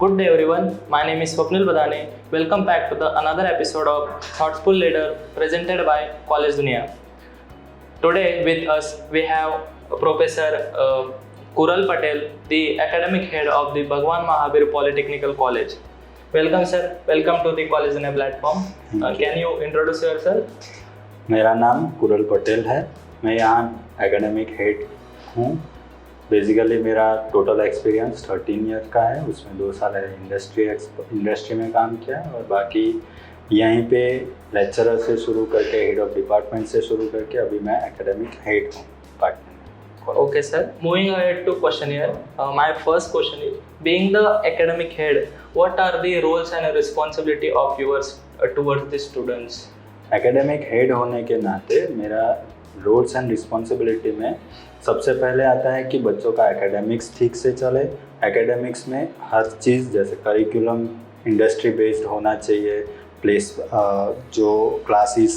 Good day everyone, my name is Swapnil Badane. Welcome back to another episode of Thoughtful Leader presented by College Dunia. Today with us we have Professor Kural Patel, the academic head of the Bhagwan Mahabir Polytechnical College. Welcome sir, welcome to the College Dunia platform. Can you introduce yourself? मेरा नाम कुरल पटेल है। मैं यहाँ academic head हूँ। Basically मेरा total experience 13 year का है, उसमें 2 साल इंडस्ट्री में काम किया और बाकी यहीं पे लेक्चरर से शुरू करके हेड ऑफ डिपार्टमेंट से शुरू करके अभी मैं एकेडमिक हेड हूँ department. Okay sir, moving ahead to question here. My first question is, being the academic head, what are the roles and responsibility of yours towards the students? Academic head होने के नाते मेरा roles and responsibility में सबसे पहले आता है कि बच्चों का एकेडमिक्स ठीक से चले। एकेडमिक्स में हर चीज़ जैसे करिकुलम इंडस्ट्री बेस्ड होना चाहिए, प्लेस जो क्लासेस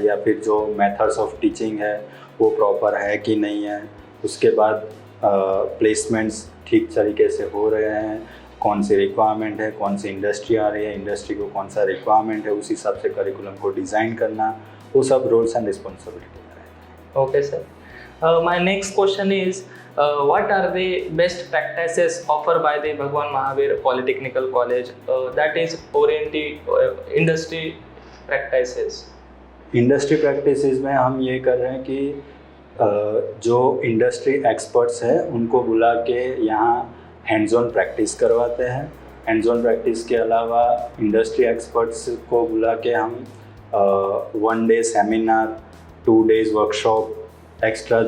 या फिर जो मेथड्स ऑफ टीचिंग है वो प्रॉपर है कि नहीं है। उसके बाद प्लेसमेंट्स ठीक तरीके से हो रहे हैं, कौन सी रिक्वायरमेंट है, कौन सी इंडस्ट्री आ रही है, इंडस्ट्री को कौन सा रिक्वायरमेंट है, उस हिसाब से करिकुलम को डिज़ाइन करना, वो सब रोल्स एंड रिस्पॉन्सिबिलिटी में रहता है। Okay sir. My next question is, what are the best practices offered by the Bhagwan Mahabir Polytechnical College that is oriented industry practices? Industry practices में हम ये कर रहे हैं कि जो इंडस्ट्री एक्सपर्ट्स हैं उनको बुला के यहाँ हैंड्स ऑन प्रैक्टिस करवाते हैं। हैंड्स ऑन प्रैक्टिस के अलावा इंडस्ट्री एक्सपर्ट्स को बुला के हम 1 day seminar, 2 days workshop, extra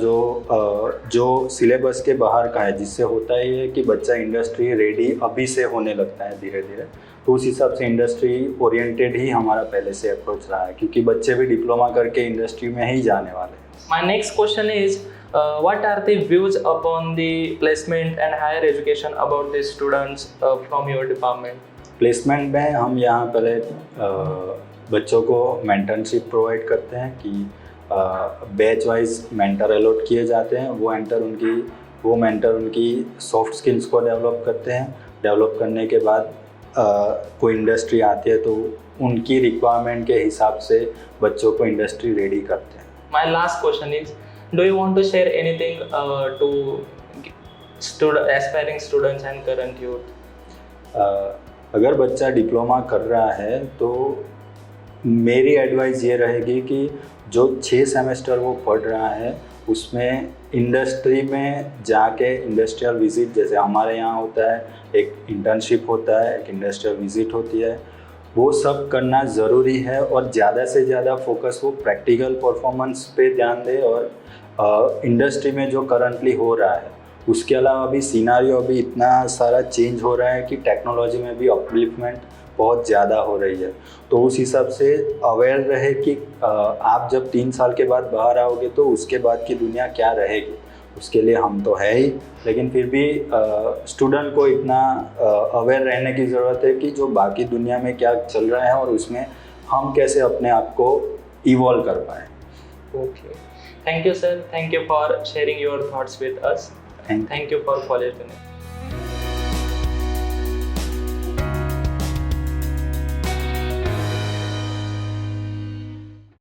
जो सिलेबस के बाहर का है, जिससे होता ही है कि बच्चा इंडस्ट्री रेडी अभी से होने लगता है धीरे धीरे। तो उस हिसाब से इंडस्ट्री ओरिएंटेड ही हमारा पहले से अप्रोच रहा है, क्योंकि बच्चे भी डिप्लोमा करके इंडस्ट्री में ही जाने वाले हैं। My next question is, what are the views upon the placement and higher education about the students from your department? Placement में हम यहाँ पहले बच्चों को मेंटरशिप प्रोवाइड करते हैं कि बैच वाइज मेंटर अलॉट किए जाते हैं। वो मेंटर उनकी सॉफ्ट स्किल्स को डेवलप करते हैं। डेवलप करने के बाद कोई इंडस्ट्री आती है तो उनकी रिक्वायरमेंट के हिसाब से बच्चों को इंडस्ट्री रेडी करते हैं। My last question is, do you want to share anything to aspiring students and current youth? अगर बच्चा डिप्लोमा कर रहा है तो मेरी एडवाइस ये रहेगी कि जो 6 सेमेस्टर वो पढ़ रहा है उसमें इंडस्ट्री में जाके इंडस्ट्रियल विज़िट, जैसे हमारे यहाँ होता है, एक इंटर्नशिप होता है, एक इंडस्ट्रियल विज़िट होती है, वो सब करना ज़रूरी है और ज़्यादा से ज़्यादा फोकस वो प्रैक्टिकल परफॉर्मेंस पे ध्यान दे और इंडस्ट्री में जो करंटली हो रहा है उसके अलावा भी सिनारियो अभी इतना सारा चेंज हो रहा है कि टेक्नोलॉजी में भी अपलिफ्टमेंट बहुत ज़्यादा हो रही है। तो उस हिसाब से अवेयर रहे कि आप जब 3 साल के बाद बाहर आओगे तो उसके बाद की दुनिया क्या रहेगी। उसके लिए हम तो है ही, लेकिन फिर भी स्टूडेंट को इतना अवेयर रहने की ज़रूरत है कि जो बाकी दुनिया में क्या चल रहा है और उसमें हम कैसे अपने आप को इवॉल्व कर पाएँ। Okay. Thank you sir. Thank you for sharing your thoughts with us. Thank you for College Dunia.